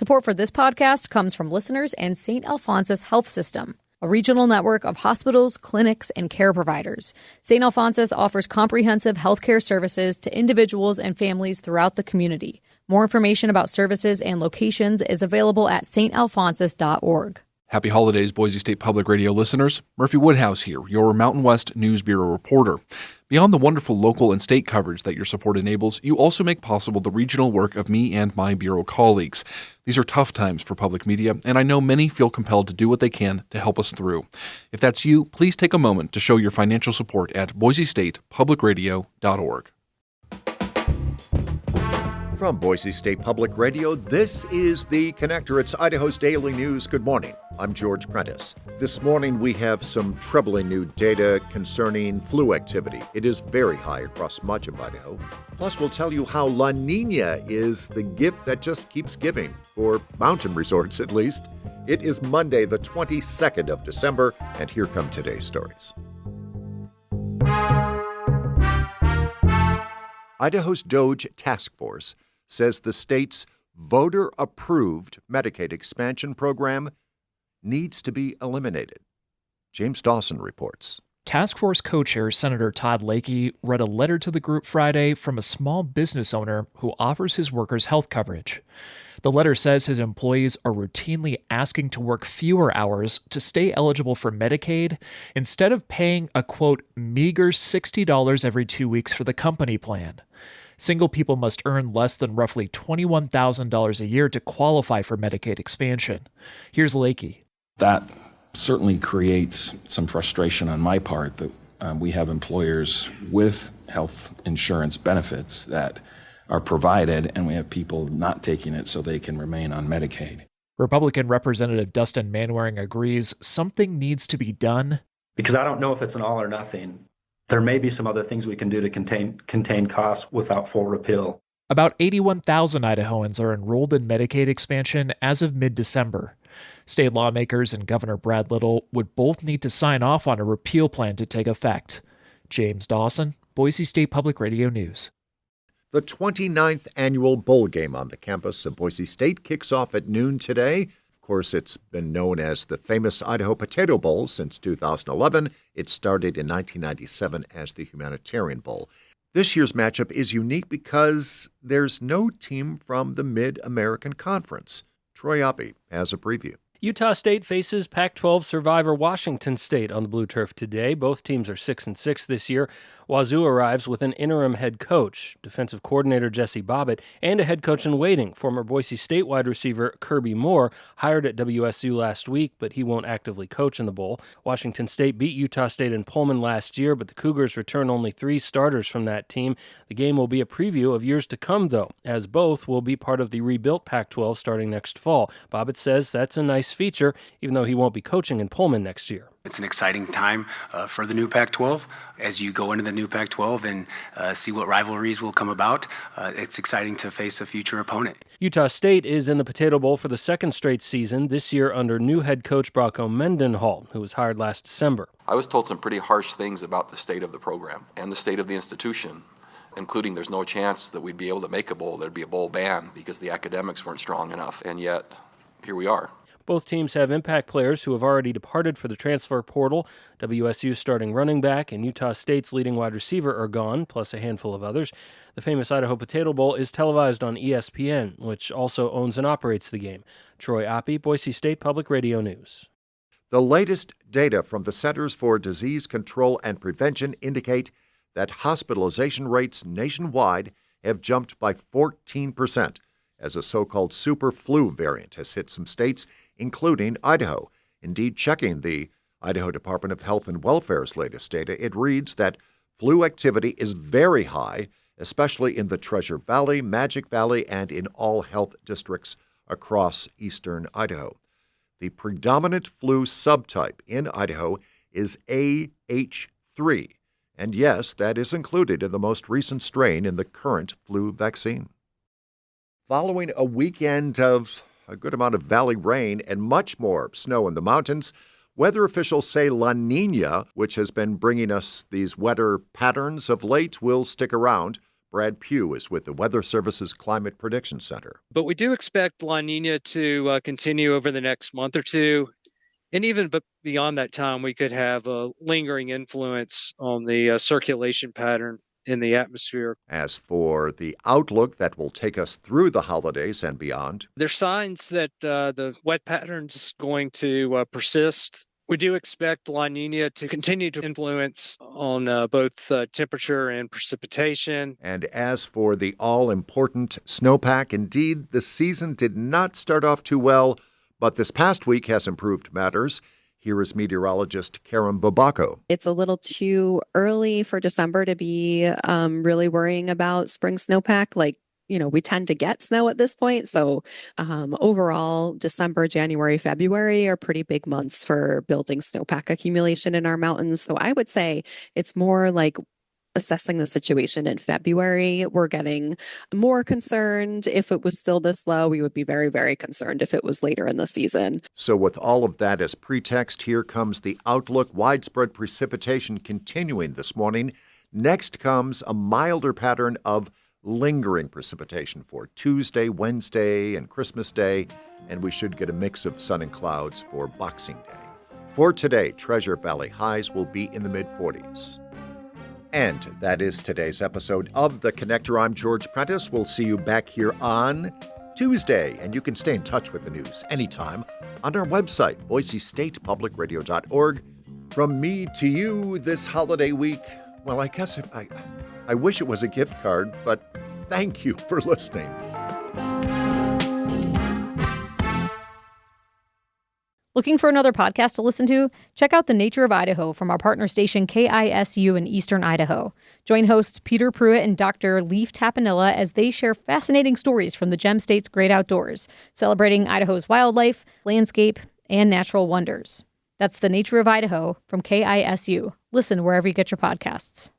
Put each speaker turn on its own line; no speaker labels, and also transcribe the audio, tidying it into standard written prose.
Support for this podcast comes from listeners and St. Alphonsus Health System, a regional network of hospitals, clinics, and care providers. St. Alphonsus offers comprehensive healthcare services to individuals and families throughout the community. More information about services and locations is available at stalphonsus.org.
Happy holidays, Boise State Public Radio listeners. Murphy Woodhouse here, your Mountain West News Bureau reporter. Beyond the wonderful local and state coverage that your support enables, you also make possible the regional work of me and my Bureau colleagues. These are tough times for public media, and I know many feel compelled to do what they can to help us through. If that's you, please take a moment to show your financial support at boisestatepublicradio.org.
From Boise State Public Radio, this is The Connector. It's Idaho's daily news. Good morning. I'm George Prentice. This morning we have some troubling new data concerning flu activity. It is very high across much of Idaho. Plus, we'll tell you how La Nina is the gift that just keeps giving, for mountain resorts at least. It is Monday, the 22nd of December, and here come today's stories. Idaho's DOGE task force says the state's voter-approved Medicaid expansion program needs to be eliminated. James Dawson reports.
Task Force co-chair Senator Todd Lakey read a letter to the group Friday from a small business owner who offers his workers health coverage. The letter says his employees are routinely asking to work fewer hours to stay eligible for Medicaid instead of paying a, quote, meager $60 every 2 weeks for the company plan. Single people must earn less than roughly $21,000 a year to qualify for Medicaid expansion. Here's Lakey.
That certainly creates some frustration on my part that we have employers with health insurance benefits that are provided, and we have people not taking it so they can remain on Medicaid.
Republican Representative Dustin Manwaring agrees something needs to be done.
Because I don't know if it's an all or nothing. There may be some other things we can do to contain costs without full repeal.
About 81,000 Idahoans are enrolled in Medicaid expansion as of mid-December. State lawmakers and Governor Brad Little would both need to sign off on a repeal plan to take effect. James Dawson, Boise State Public Radio News.
The 29th annual bowl game on the campus of Boise State kicks off at noon today. Of course, it's been known as the famous Idaho Potato Bowl since 2011. It started in 1997 as the Humanitarian Bowl. This year's matchup is unique because there's no team from the Mid-American Conference. Troy Oppie has a preview.
Utah State faces Pac-12 survivor Washington State on the blue turf today. Both teams are 6-6 this year. Wazoo arrives with an interim head coach, defensive coordinator Jesse Bobbitt, and a head coach in waiting, former Boise State wide receiver Kirby Moore, hired at WSU last week, but he won't actively coach in the bowl. Washington State beat Utah State in Pullman last year, but the Cougars return only 3 starters from that team. The game will be a preview of years to come, though, as both will be part of the rebuilt Pac-12 starting next fall. Bobbitt says that's a nice feature, even though he won't be coaching in Pullman next year.
It's an exciting time for the new Pac-12. As you go into the new Pac-12 and see what rivalries will come about, it's exciting to face a future opponent.
Utah State is in the Potato Bowl for the second straight season, this year under new head coach Brocco Mendenhall, who was hired last December.
I was told some pretty harsh things about the state of the program and the state of the institution, including there's no chance that we'd be able to make a bowl. There'd be a bowl ban because the academics weren't strong enough, and yet here we are.
Both teams have impact players who have already departed for the transfer portal. WSU's starting running back and Utah State's leading wide receiver are gone, plus a handful of others. The famous Idaho Potato Bowl is televised on ESPN, which also owns and operates the game. Troy Oppie, Boise State Public Radio News.
The latest data from the Centers for Disease Control and Prevention indicate that hospitalization rates nationwide have jumped by 14% as a so-called super flu variant has hit some states, including Idaho. Indeed, checking the Idaho Department of Health and Welfare's latest data, it reads that flu activity is very high, especially in the Treasure Valley, Magic Valley, and in all health districts across eastern Idaho. The predominant flu subtype in Idaho is AH3, and yes, that is included in the most recent strain in the current flu vaccine. Following a weekend of a good amount of valley rain and much more snow in the mountains, weather officials say La Nina, which has been bringing us these wetter patterns of late, will stick around. Brad Pugh is with the Weather Service's Climate Prediction Center.
But we do expect La Nina to continue over the next month or two. And even beyond that time, we could have a lingering influence on the circulation pattern in the atmosphere.
As for the outlook that will take us through the holidays and beyond,
there's signs that the wet pattern's going to persist. We do expect La Nina to continue to influence on both temperature and precipitation.
And as for the all-important snowpack, indeed, the season did not start off too well, but this past week has improved matters. Here is meteorologist Karen Babako.
It's a little too early for December to be really worrying about spring snowpack. We tend to get snow at this point. So overall, December, January, February are pretty big months for building snowpack accumulation in our mountains. So I would say it's more like assessing the situation in February. We're getting more concerned. If it was still this low, we would be very, very concerned if it was later in the season.
So with all of that as pretext, here comes the outlook. Widespread precipitation continuing this morning. Next comes a milder pattern of lingering precipitation for Tuesday, Wednesday, and Christmas Day, and we should get a mix of sun and clouds for Boxing Day. For today, Treasure Valley highs will be in the mid-40s. And that is today's episode of The Connector. I'm George Prentice. We'll see you back here on Tuesday, and you can stay in touch with the news anytime on our website, boisestatepublicradio.org. From me to you this holiday week, well, I guess I wish it was a gift card, but thank you for listening.
Looking for another podcast to listen to? Check out The Nature of Idaho from our partner station KISU in Eastern Idaho. Join hosts Peter Pruitt and Dr. Leif Tapanilla as they share fascinating stories from the Gem State's great outdoors, celebrating Idaho's wildlife, landscape, and natural wonders. That's The Nature of Idaho from KISU. Listen wherever you get your podcasts.